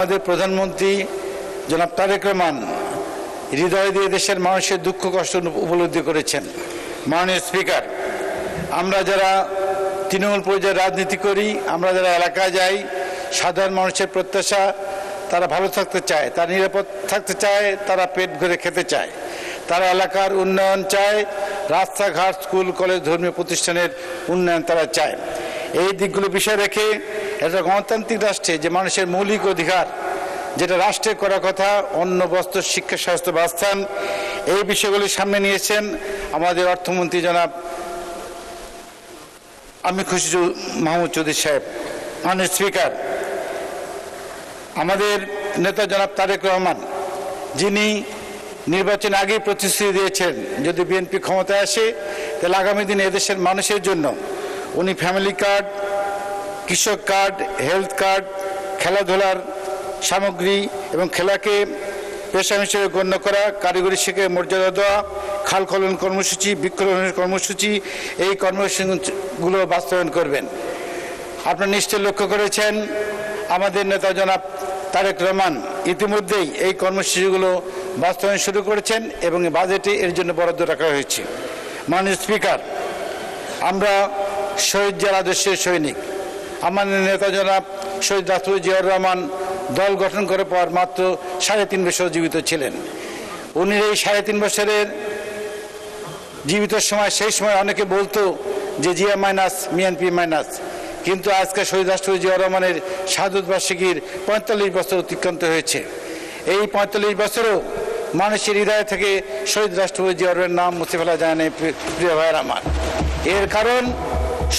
আমাদের প্রধানমন্ত্রী জনাব তারেক রহমান হৃদয় দিয়ে দেশের মানুষের দুঃখ কষ্ট উপলব্ধি করেছেন। মাননীয় স্পিকার, আমরা যারা তৃণমূল পর্যায়ে রাজনীতি করি, আমরা যারা এলাকায় যাই, সাধারণ মানুষের প্রত্যাশা তারা ভালো থাকতে চায়, তারা নিরাপদ থাকতে চায়, তারা পেট ভরে খেতে চায়, তারা এলাকার উন্নয়ন চায়, রাস্তাঘাট, স্কুল, কলেজ, ধর্মীয় প্রতিষ্ঠানের উন্নয়ন তারা চায়। এই দিকগুলো বিষয় রেখে একটা গণতান্ত্রিক রাষ্ট্রে যে মানুষের মৌলিক অধিকার, যেটা রাষ্ট্রের করার কথা, অন্ন, বস্ত্র, শিক্ষা, স্বাস্থ্য, বাসস্থান, এই বিষয়গুলি সামনে নিয়েছেন আমাদের অর্থমন্ত্রী জনাব আমি খুশি মাহমুদ চৌধুরী সাহেব। মাননীয় স্পিকার, আমাদের নেতা জনাব তারেক রহমান, যিনি নির্বাচন আগেই প্রতিশ্রুতি দিয়েছেন যদি বিএনপি ক্ষমতায় আসে তাহলে আগামী দিনে এদেশের মানুষের জন্য উনি ফ্যামিলি কার্ড, কৃষক কার্ড, হেলথ কার্ড, খেলাধুলার সামগ্রী এবং খেলাকে পেশা হিসেবে গণ্য করা, কারিগরি শিক্ষাকে মর্যাদা দেওয়া, খাল খনন কর্মসূচি, বৃক্ষরোপণের কর্মসূচি, এই কর্মসূচিগুলো বাস্তবায়ন করবেন। আপনারা নিশ্চয় লক্ষ্য করেছেন আমাদের নেতা জনাব তারেক রহমান ইতিমধ্যেই এই কর্মসূচিগুলো বাস্তবায়ন শুরু করেছেন এবং বাজেটে এর জন্য বরাদ্দ রাখা হয়েছে। মাননীয় স্পিকার, আমরা শহীদ জিয়ার আদর্শের সৈনিক। আমাদের নেতা জনাব শহীদ রাষ্ট্রপতি জিয়াউর রহমান দল গঠন করার পর মাত্র 3.5 বছর জীবিত ছিলেন। উনি এই 3.5 বছরের জীবিত সময়, সেই সময় অনেকে বলতো যে জিয়া মাইনাস, বিএনপি মাইনাস, কিন্তু আজকে শহীদ রাষ্ট্রপতি জিয়াউর রহমানের শাহাদত বার্ষিকীর 45 বছর অতিক্রান্ত হয়েছে। এই 45 বছরও মানুষের হৃদয় থেকে শহীদ রাষ্ট্রপতি জিয়াউর রহমানের নাম মুছে ফেলা যায় না। প্রিয় ভাইয়ের আমার, এর কারণ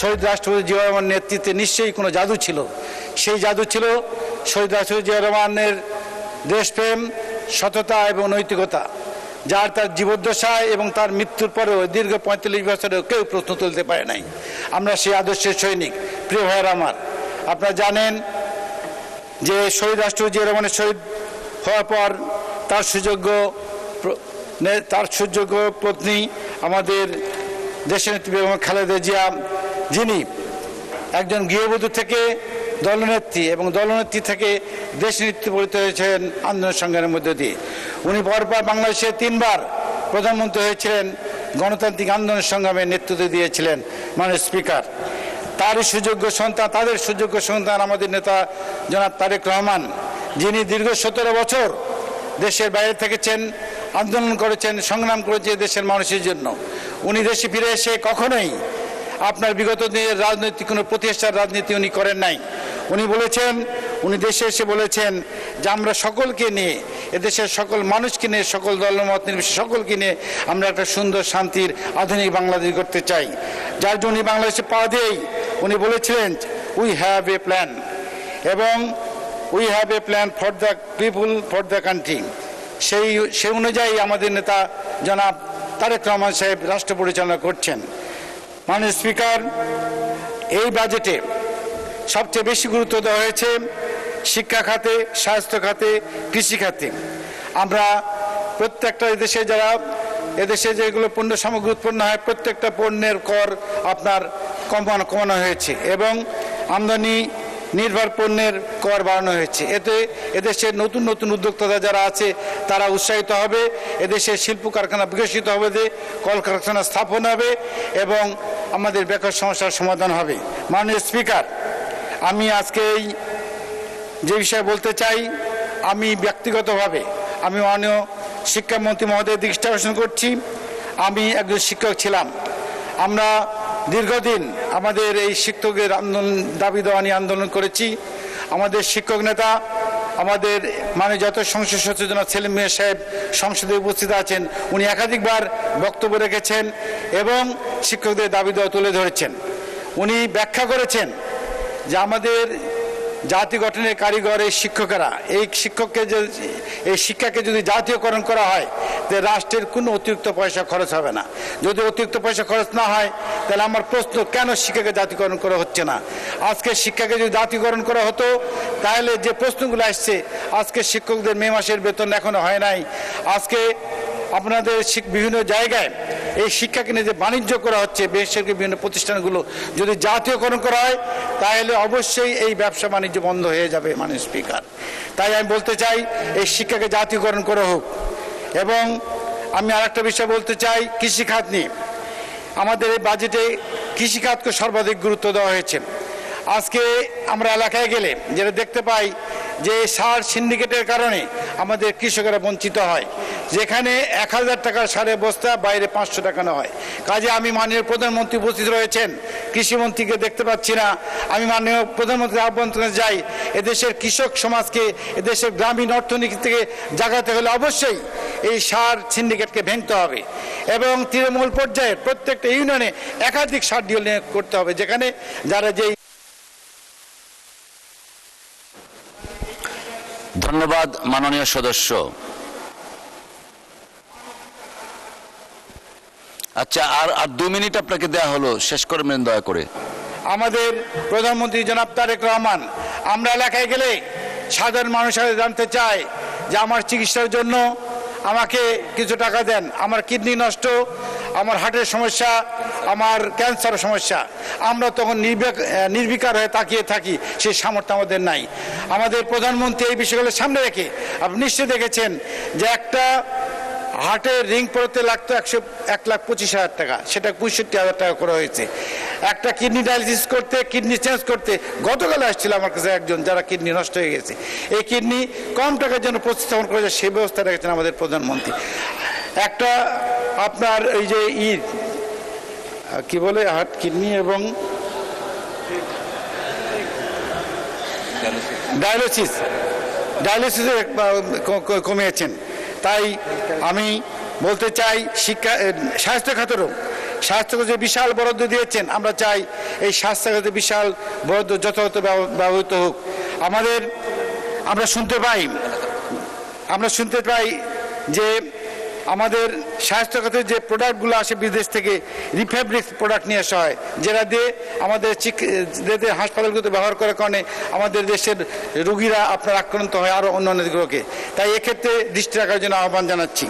শহীদ রাষ্ট্রপতি জিয়াউর রহমানের নেতৃত্বে নিশ্চয়ই কোনো জাদু ছিল। সেই জাদু ছিল শহীদ রাষ্ট্রপতি জিয়াউর রহমানের দেশপ্রেম, সততা এবং নৈতিকতা, যার তার জীবদ্দশায় এবং তার মৃত্যুর পরেও দীর্ঘ 45 বছরেও কেউ প্রশ্ন তুলতে পারে নাই। আমরা সেই আদর্শের সৈনিক। প্রিয় ভাইয়ের আমার, আপনারা জানেন যে শহীদ রাষ্ট্রপতি জিয়াউর রহমানের শহীদ হওয়ার পর তার সুযোগ্য পত্নী আমাদের দেশনেত্রী বেগম খালেদা জিয়া, যিনি একজন গৃহবধূ থেকে দলনেত্রী এবং দলনেত্রী থেকে দেশনেত্রী পরিণত হয়েছেন আন্দোলন সংগ্রামের মধ্য দিয়ে। উনি পরপর বাংলাদেশে 3 বার প্রধানমন্ত্রী হয়েছিলেন, গণতান্ত্রিক আন্দোলন সংগ্রামের নেতৃত্ব দিয়েছিলেন। মাননীয় স্পিকার, তাদের সুযোগ্য সন্তান আমাদের নেতা জনাব তারেক রহমান, যিনি দীর্ঘ 17 বছর দেশের বাইরে থেকেছেন, আন্দোলন করেছেন, সংগ্রাম করেছেন দেশের মানুষের জন্য। উনি দেশে ফিরে এসে কখনোই আপনার বিগত দিনের রাজনৈতিক কোনো প্রতিষ্ঠার রাজনীতি উনি করেন নাই। উনি দেশে এসে বলেছেন যে আমরা সকলকে নিয়ে, এদেশের সকল মানুষকে নিয়ে, সকল দলমত নির্বিশেষে সকলকে নিয়ে আমরা একটা সুন্দর, শান্তির, আধুনিক বাংলাদেশ করতে চাই। যার জন্য বাংলাদেশে পা দিয়েই উনি বলেছিলেন উই হ্যাভ এ প্ল্যান, এবং we have a plan for the people, for the country. সেই অনুযায়ী আমাদের নেতা জনাব তারেক রহমান সাহেব রাষ্ট্র পরিচালনা করছেন। মাননীয় স্পিকার, এই বাজেটে সবচেয়ে বেশি গুরুত্ব দেওয়া হয়েছে শিক্ষা খাতে, স্বাস্থ্য খাতে, কৃষি খাতে। আমরা প্রত্যেকটা এদেশে যেগুলো পণ্য সামগ্রী উৎপন্ন হয়, প্রত্যেকটা পণ্যের কর আপনার কমানো হয়েছে এবং আমদানি নির্ভর পণ্যের কর বাড়ানো হয়েছে। এতে এদেশের নতুন নতুন উদ্যোক্তারা যারা আছে তারা উৎসাহিত হবে, এদেশের শিল্প কারখানা বিকশিত হবে, কলকারখানা স্থাপন হবে এবং আমাদের বেকার সমস্যার সমাধান হবে। মাননীয় স্পিকার, আমি আজকে যে বিষয়ে বলতে চাই, আমি ব্যক্তিগতভাবে আমি মাননীয় শিক্ষামন্ত্রী মহোদয়ের দৃষ্টি আকর্ষণ করছি। আমি একজন শিক্ষক ছিলাম। আমরা দীর্ঘদিন আমাদের এই শিক্ষকের আন্দোলন, দাবি দেওয়া নিয়ে আন্দোলন করেছি। আমাদের শিক্ষক নেতা, আমাদের মাননীয় জাতীয় সংসদ সদস্য জনাব সেলিম মিয়া সাহেব সংসদে উপস্থিত আছেন। উনি একাধিকবার বক্তব্য রেখেছেন এবং শিক্ষকদের দাবি দেওয়া তুলে ধরেছেন। উনি ব্যাখ্যা করেছেন যে আমাদের জাতি গঠনের কারিগর এই শিক্ষকেরা, এই শিক্ষাকে যদি জাতীয়করণ করা হয় তাহলে রাষ্ট্রের কোনো অতিরিক্ত পয়সা খরচ হবে না। যদি অতিরিক্ত পয়সা খরচ না হয় তাহলে আমার প্রশ্ন, কেন শিক্ষাকে জাতীয়করণ করা হচ্ছে না? আজকে শিক্ষাকে যদি জাতীয়করণ করা হতো তাহলে যে প্রশ্নগুলো আসছে, আজকে শিক্ষকদের মে মাসের বেতন এখনো হয় নাই, আজকে আপনাদের বিভিন্ন জায়গায় এই শিক্ষাকে নিয়ে যে বাণিজ্য করা হচ্ছে, বেসরকারি বিভিন্ন প্রতিষ্ঠানগুলো যদি জাতীয়করণ করা হয় তাহলে অবশ্যই এই ব্যবসা বাণিজ্য বন্ধ হয়ে যাবে মাননীয় স্পিকার। তাই আমি বলতে চাই এই শিক্ষাকে জাতীয়করণ করা হোক। এবং আমি আরেকটা বিষয় বলতে চাই, কৃষিখাত নিয়ে আমাদের এই বাজেটে কৃষিখাতকে সর্বাধিক গুরুত্ব দেওয়া হয়েছে। আজকে আমরা এলাকায় গেলে যেটা দেখতে পাই যে সার সিন্ডিকেটের কারণে আমাদের কৃষকেরা বঞ্চিত হয়। যেখানে 1000 টাকার সারে বস্তা বাইরে 500 টাকা নেওয়া হয়। কাজে আমি মাননীয় প্রধানমন্ত্রী উপস্থিত রয়েছেন, কৃষিমন্ত্রীকে দেখতে পাচ্ছি না। আমি মাননীয় প্রধানমন্ত্রীর আহ্বান যাই, এদেশের কৃষক সমাজকে, এদেশের গ্রামীণ অর্থনীতি থেকে জাগাতে হলে অবশ্যই এই সার সিন্ডিকেটকে ভেঙতে হবে এবং তৃণমূল পর্যায়ে প্রত্যেকটা ইউনিয়নে একাধিক সার ডিল করতে হবে, যেখানে যারা যেই। ধন্যবাদ মাননীয় সদস্য। আচ্ছা, আর 2 মিনিট আপনাকে দেয়া হলো, শেষ করবেন দয়া করে। আমাদের প্রধানমন্ত্রী জনাব তারেক রহমান, আমরা এলাকায় গেলে সাধারণ মানুষেরা জানতে চায় যে আমার চিকিৎসার জন্য আমাকে কিছু টাকা দেন, আমার কিডনি নষ্ট, আমার হার্টের সমস্যা, আমার ক্যান্সার সমস্যা। আমরা তখন নির্বিকার হয়ে তাকিয়ে থাকি, সেই সামর্থ্য আমাদের নাই। আমাদের প্রধানমন্ত্রী এই বিষয়গুলো সামনে রেখে, আপনি নিশ্চয়ই দেখেছেন যে একটা হার্টের রিং পড়তে লাগতো 1,25,000 টাকা, সেটা 65,000 টাকা করা হয়েছে। একটা কিডনি ডায়ালিসিস করতে, কিডনি চেঞ্জ করতে, গতকাল আসছিল আমার কাছে একজন যারা কিডনি নষ্ট হয়ে গেছে, এই কিডনি কম টাকার জন্য প্রতিস্থাপন করেছে, সেই ব্যবস্থা রেখেছেন আমাদের প্রধানমন্ত্রী। একটা আপনার এই যে কি বলে হার্ট, কিডনি এবং ডায়ালিসিস কমিয়েছেন। তাই আমি বলতে চাই স্বাস্থ্য খাতেরও যে বিশাল বরাদ্দ দিয়েছেন, আমরা চাই এই স্বাস্থ্য খাতে বিশাল বরাদ্দ যথাযথ ব্যবহৃত হোক। আমরা শুনতে পাই যে আমাদের স্বাস্থ্য খাতের যে প্রোডাক্টগুলো আসে বিদেশ থেকে, রিফ্যাব্রিক্স প্রোডাক্ট নিয়ে আসা হয়, যেটা দিয়ে আমাদের হাসপাতালগুলোতে ব্যবহার করার কারণে আমাদের দেশের রোগীরা আপনার আক্রান্ত হয় আরও অন্যান্য রোগে। তাই এক্ষেত্রে দৃষ্টি রাখার জন্য আহ্বান জানাচ্ছি।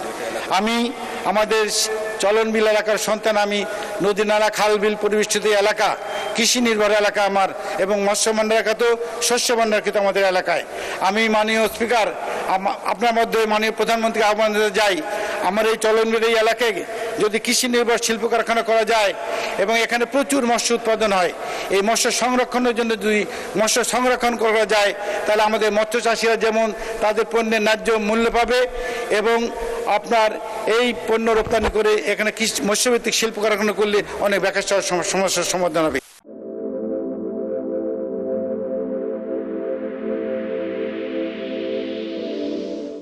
আমি আমাদের চলনবিল এলাকার সন্তান, আমি নদী নালা খাল বিল পরিবেষ্টিত এলাকা, কৃষি নির্ভর এলাকা আমার, এবং মৎস্য ভাণ্ডারকাতেও শস্য ভাণ্ডারকৃত আমাদের এলাকায়। আমি মাননীয় স্পিকার আপনার মধ্যে মাননীয় প্রধানমন্ত্রীকে আহ্বান যাই, আমার এই চলনবিল এই এলাকায় যদি কৃষি নির্ভর শিল্প কারখানা করা যায় এবং এখানে প্রচুর মৎস্য উৎপাদন হয়, এই মৎস্য সংরক্ষণের জন্য যদি মৎস্য সংরক্ষণ করা যায় তাহলে আমাদের মৎস্য চাষিরা যেমন তাদের পণ্যের ন্যায্য মূল্য পাবে এবং আপনার এই পণ্য রপ্তানি করে এখানে মৎস্যভিত্তিক শিল্প কারখানা করলে অনেক বেকার সমস্যার সমাধান হবে।